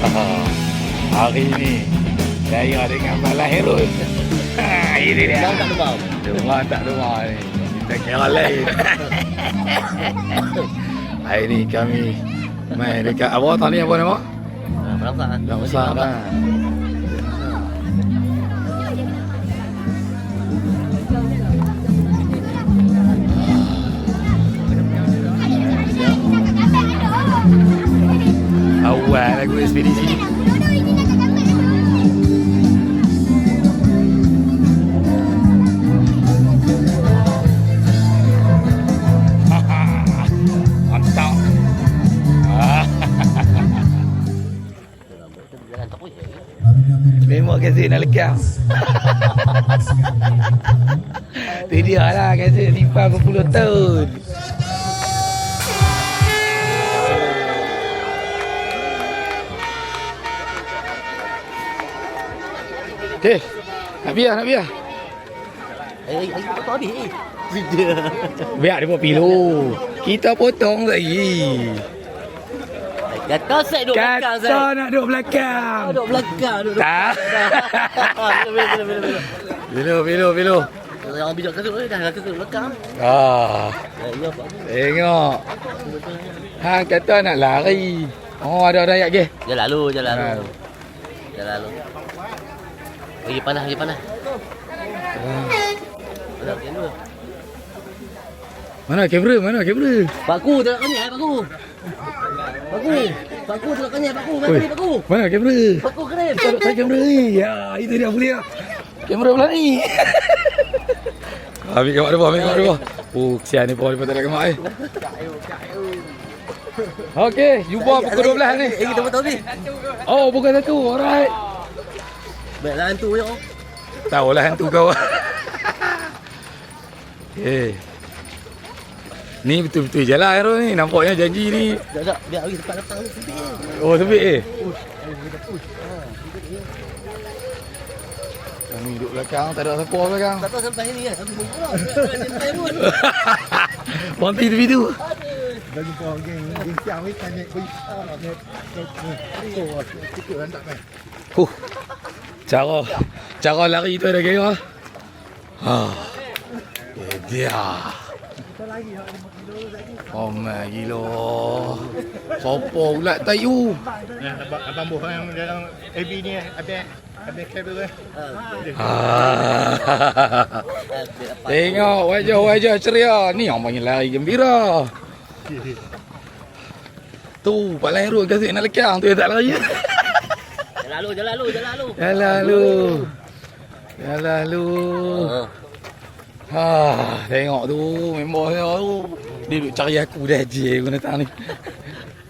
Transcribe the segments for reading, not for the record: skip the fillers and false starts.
Hari ni saya dengan Malah Herul. Ini dia. Orang tak demam. Demam tak demam ni. Kita kira lain. Hari ni kami main dekat apa tadi apa nama? Berapa? Dah besar dah. Awal lagu ekspedisi. Mantap. Memang kasih nak lekang. Tu dia lah kasih simpan berpuluh tahun. Okay, nak biar, nak biar. Ayo potong habis. Biar dia buat pilu. Kita potong lagi. Kata saya duduk belakang saya. Kata nak duduk belakang. Duduk belakang. Tak. Pilu. Yang bijak kasut dah kasut belakang. Ya Pak. Tengok. Hang kata nak lari. Oh, ada ayat ke? Jalan lalu. Lagi panas. Mana kamera? Paku tak nak kenyai paku. Paku tak nak kenyai paku. Paku. Mana kamera? Paku keren. Tak kamera ni. Ya, itu dia boleh lah. Kamera belah ni. Ambil gambar dia. Oh, kesian ni pun dia tak nak gambar ni. Okey, jumpa pukul 12 ni. Kita betul ni. Oh, bukan satu. Alright. Baiklah hantu je. Tahulah hantu kau. Okey. Ni betul-betul je lah Aero ni. Nampaknya janji ni. Tak. Biar pergi tempat datang ni sempit. Oh, sempit Kami duduk belakang, tak ada siapa belakang. Tak tahu sampai ni kan. Aku pun sampai pun. Berhenti tepi tu. Dah jumpa geng siang ni tanya ikut tak main. Cara lari tu ada kira. Dia. Oh my gila. Sopo pula tayu. Abang buah yang dalam AB ni ada kabel eh. Tengok wajah ceria. Ni orang panggil lari gembira. Tu Pak Lairul kasih nak lekang tu yang tak lari. Jalan lalu. Tengok tu member dia tu. Dia duduk cari aku dah je guna datang ni.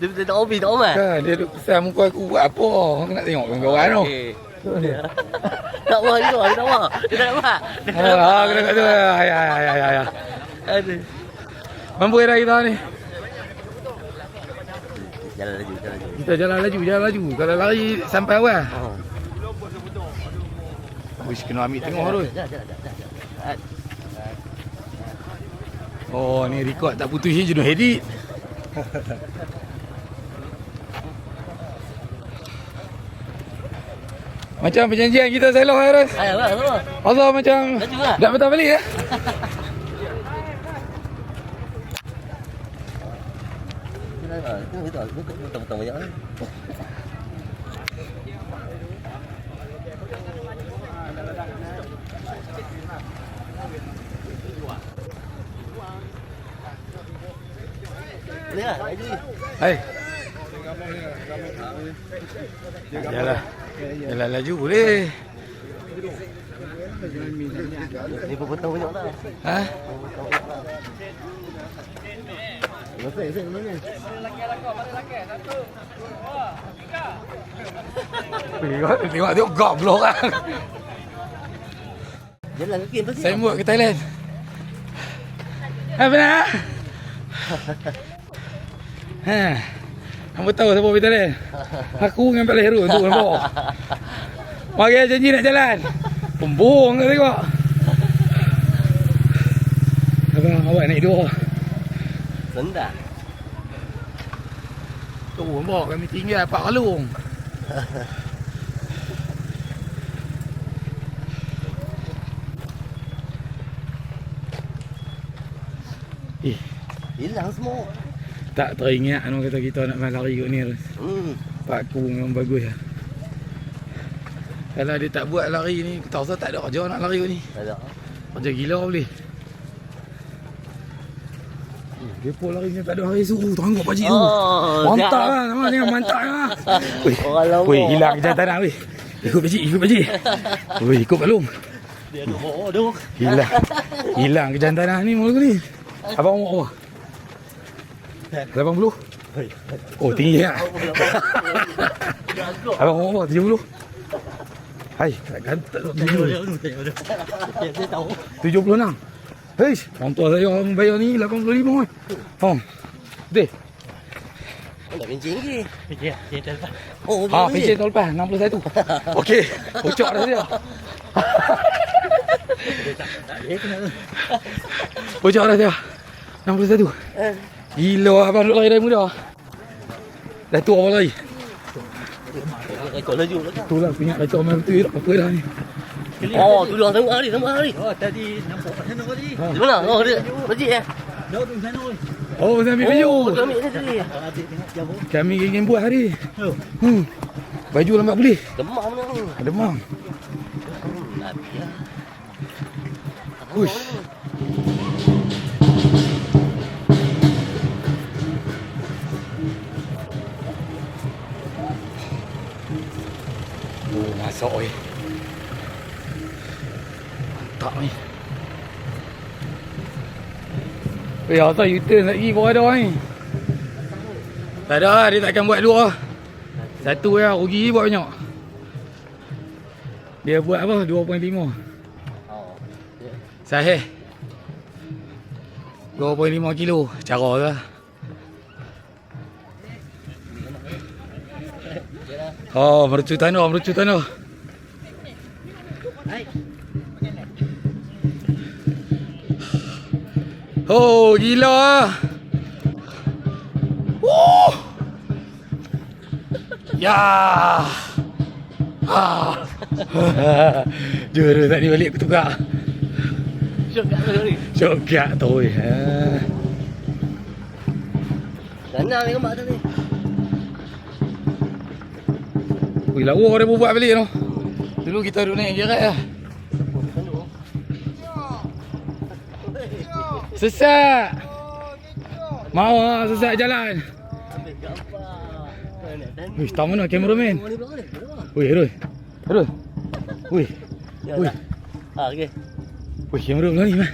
Dia tak hobi tak omat. Kan dia duduk pesan muka aku buat apa. Aku nak tengok kawan-kawan tu. Tak wah juga, dia tak wah. Dia tak wah. Kena kat tu. Ya. Aduh. Mampu dah kita ni. Jalan laju. Kita jalan laju. Kalau lari sampai awal. Wish kena ambil tengok tu. Jalan. Oh, ni record tak putus je jenuh edit. Macam perjanjian kita selalu Haris. Ayo. Allah macam Laju lah. dah betul balik ya. Betul banyak ni. Boleh lah, laju. Hai. Jalan laju boleh. Ni pun betul banyak dah. Ha? Saya mana? Tengok goblok kan. Jalan lagi pasti. Saya buat ke Thailand. Benar? Kamu tahu siapa pergi Thailand? Aku dengan Pak Leheru untuk nampak. Mari janji nak jalan. Pembung ke tengok. Abang, awak naik dua. Sendak. Tu nampak kami tinggal 4 kalung. Hilang semua. Tak teringat anu kata kita nak main lari kat ni. Pak Ku memang bagus lah. Kalau dia tak buat lari ni, aku tak rasa tak ada kerja nak lari kat ni. Tak ada. Kerja gila boleh. Dia pun lari ni tak ada hari suruh. Tengok pakcik tu. Mantap lah. Nampak tengok mantap lah. Orang lama. Weh, hilang kejantanan weh. Ikut pakcik, ikut pakcik. Weh, ikut Palung. Dia duk. Hilang kejantanan ni mula ni. Abang umur apa? 80? Oh, tinggi tak? Abang umur apa? 70? Hai, tak gantak 70. 76. Hei, orang tua saya orang bayar ni 85 kan. Betul? Nak pencing lagi. Pencing lepas. Pencing tahun lepas 61. Okey, ucap dah dia. Ucap dah dia. 61. Gila abang duduk lari dari muda. Dah tua abang lari. Rekod laju lah kan. Itulah punya kacau main betul tak apa dah ni. Oh, tu dah tengok hari. Oh, tadi nampak kat sana tadi. Di mana? Oh, dia masjid eh. Dah tu sana oi. Oh, saya ambil baju. Kami ni tadi. Adik tengok jauh. Kami ingin buat hari. Oh. Baju lambat boleh. Demam ni. Demam. Uish. Oh, masuk oi. Mantap ni. Asal U-turn lagi bawah ada ni. Tak ada lah, dia takkan buat dua. Satu ya, rugi buat banyak. Dia buat apa? 2.5. Sahih. 2.5 kilo. Cara tu lah. Oh, mercu tanah. Oh, gila lah. Ya. Juru tadi balik aku tukar. Syokak tu. Danang ni gambar tadi. Wih, lawa dia buat balik tu. Dulu kita duduk naik gerak lah. Sesat. Mau lah sesat jalan. Wih, tahu mana kameraman? Wih, Herul. Wih. Okey. Wih, kamera belah ni mah.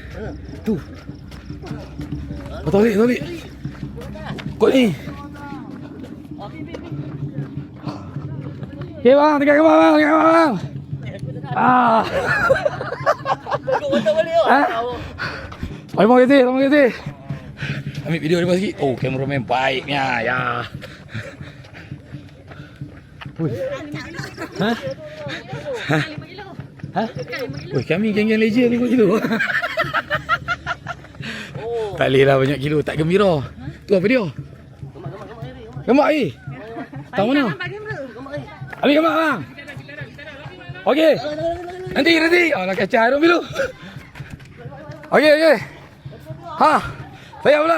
Tu. Tolak. Kau ni. Okay bang, dekat bang. Terima kasih. Ambil video lepas sikit. Oh, kameraman baiknya. Ya. Wih. Ha? Wih, kami geng-geng legend 5 kilo. Tak boleh lah banyak kilo, tak gembira. Tu apa dia? Gambar air. Tahu mana? Ambil gambar bang. Okey. Nanti. Alah kacau dulu. Okey. Ha. Saya pula.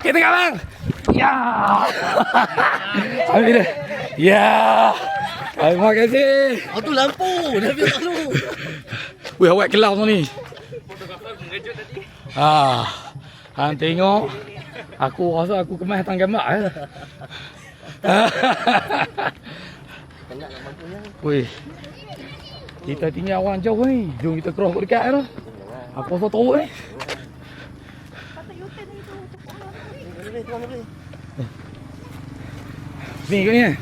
Okey, tengok bang. Ya. Ambil dia. Ya. Terima kasih. Oh, tu lampu. Dah biar tu. Wih, awak kelam tu ni. Hang tengok. Aku rasa aku kemas datang gambar eh. Wih. Kita tinggal orang jauh ni. Jom kita cross dekat tu. Aku rasa teruk ni. Ni kat ni eh.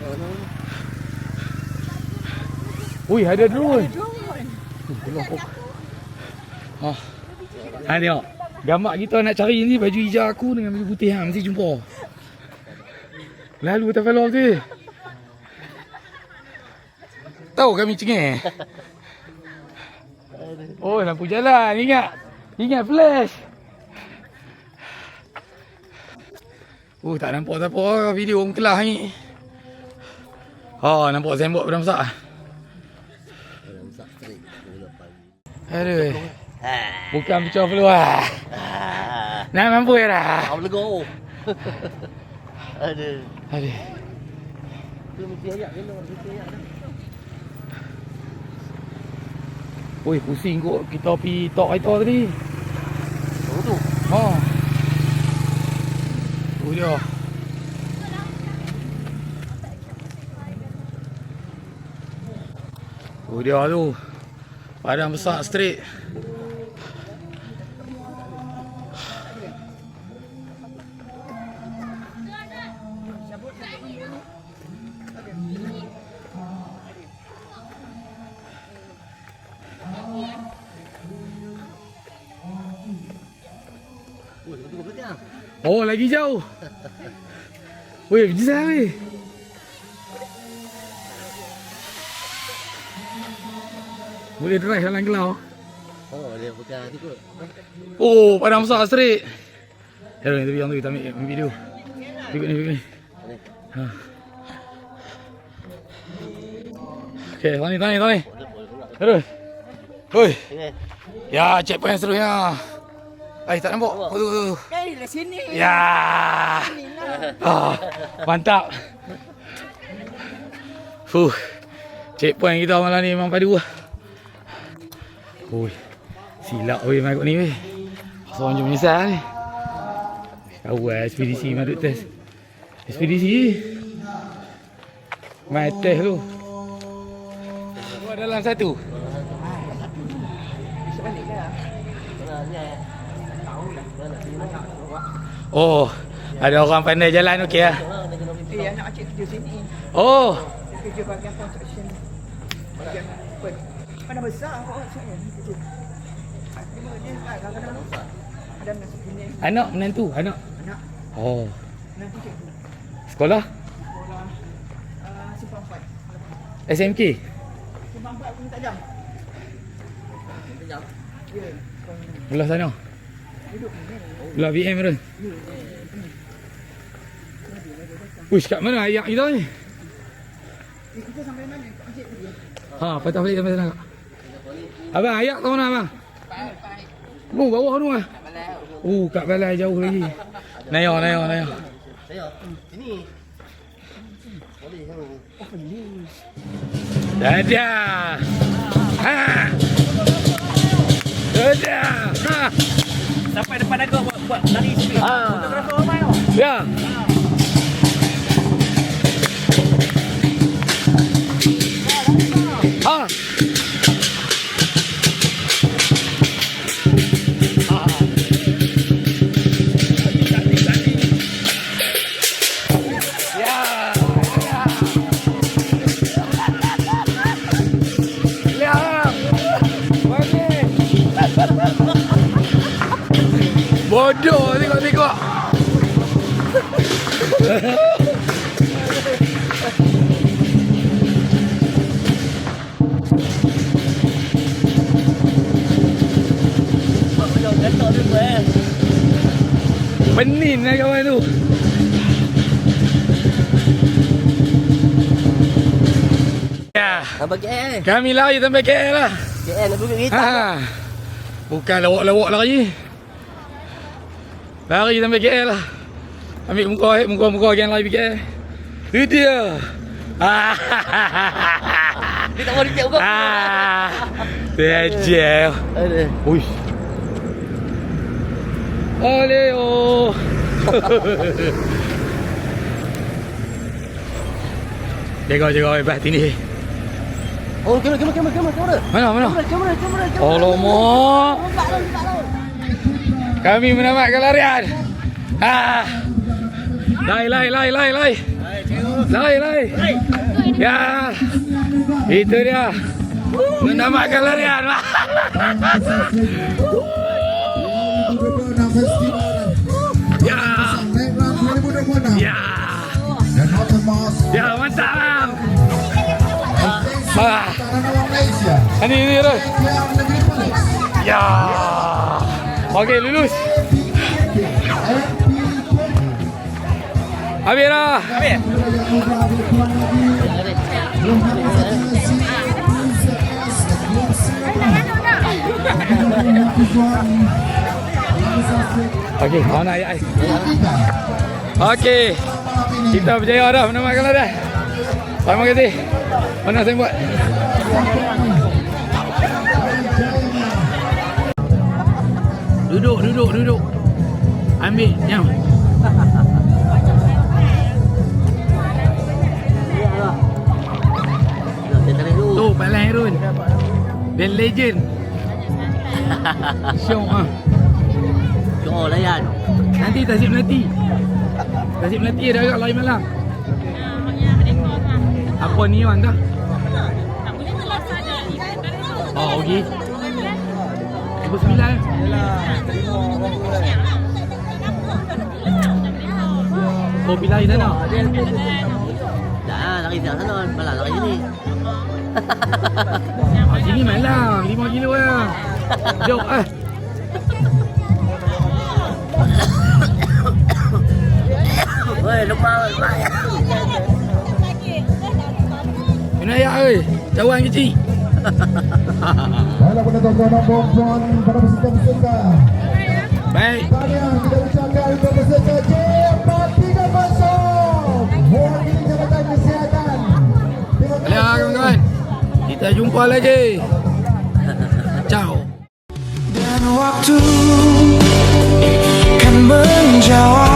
Wih, ada drone. Tengok. Gambar kita nak cari ni baju hijau aku dengan baju putih hang mesti jumpa. Lalu tak follow tu. Tahu kami cengeng. Oh, lampu jalan. Ingat flash. Oh, tak nampak siapa video orang kelas ni. Oh, nampak sembok pada masak. Masak straight. Aduh. Bukan pecah peluang. Nak mampu ya dah. Kau lego. Aduh. Aduh. Tu mesti ayak kena, mesti ayak dah. Oi, pusing kot kita pergi tok kereta tadi. Oh tu. Ha. Tu dia. Tu dia tu. Padang besar straight. Oh, lagi jauh. Weh, pergi sana weh. Boleh drive dalam Kelau. Oh, dia bukan tu kot. Oh, padang besar straight. Hello, ni yang tu kita ambil video. Ikut ni. Ha. Okey, tani. Terus. Oi. Ya, checkpoint seterusnya. Tak nampak. Tu. Dari sini. Ya. Mantap. Checkpoint kita malam ni memang padu lah. Oi. Silap oi mai kat ni weh. Seorang jom menyesal ni. Awal ekspedisi mai duk test. Ekspedisi. Mai test tu. Dalam satu. Oh, ada orang pandai jalan okey ah. Anak cik kerja sini. Oh. Kerja bahagian construction. Bahagian apa? Mana besar kok saya kerja. Dia kadang-kadang ada nasi kuning. Anak menantu, anak. Oh. Nanti cik Sekolah? sekolah Simpang 4. SMK. Simpang 4 pun tak jam. Ya. Belah sana. Belah BM tu. Uish, kat mana ayak kita ni? Kita sampai mana? Kat masjid tadi. Ha, patah balik sampai sana kak. Abang, ayak tahu mana abang? Bawah tu ah. Kat balai jauh lagi. Naya. Saya. Sini. Boleh kalau. Dadah. Ha. Dadah. Ha. Sampai depan aku buat lari sikit. Fotografer ramai tau. Ya. Ha. Bodoh tengok. Penin lah kawan tu. Ya. Sampai KL. Kami lari sampai KL lah. KL nak pergi kita. Bukan lawak-lawak lari. Lari sampai KL lah. Ambil muka yang lari pergi KL. Itu dia. Dia tak mau dicek kau. Dejel. Aduh. Uish. Oleo. Jaga hebat ini. Oh, kamera. Mana? Kamera. Alamak. Kami menamatkan larian. Lai. Ya. Itu dia. Menamatkan larian. Ya. Ya, mantap lah. Ini tu. Ya. Okey, lulus. Habis dah. Okey, awak nak ayat. Okey. Kita berjaya dah menamatkan dah. Terima kasih. Mana saya buat? Duduk. Ambil, jam. Tu, Pak Lan Herun. The legend. Syok ah. Syok layan. Nanti Tasik Melati. Tasik Melati ada agak lain malam. Apa ni orang dah? Oh, okey. 29. Oh, pilih di sana. Dah, lari sana. Malah lari sini. Sini malam 5 kilo lah. Jauh ah. Woi, lupa. Minum air oi. Cawan kecil. Baiklah pada tuan-tuan dan puan pada peserta-peserta. Baik. Tahniah kita ucapkan untuk peserta J430. Mewakili Jabatan Kesihatan. Terima kasih. Baiklah kawan-kawan. Kita jumpa lagi. Ciao. Dan waktu kan menjawab.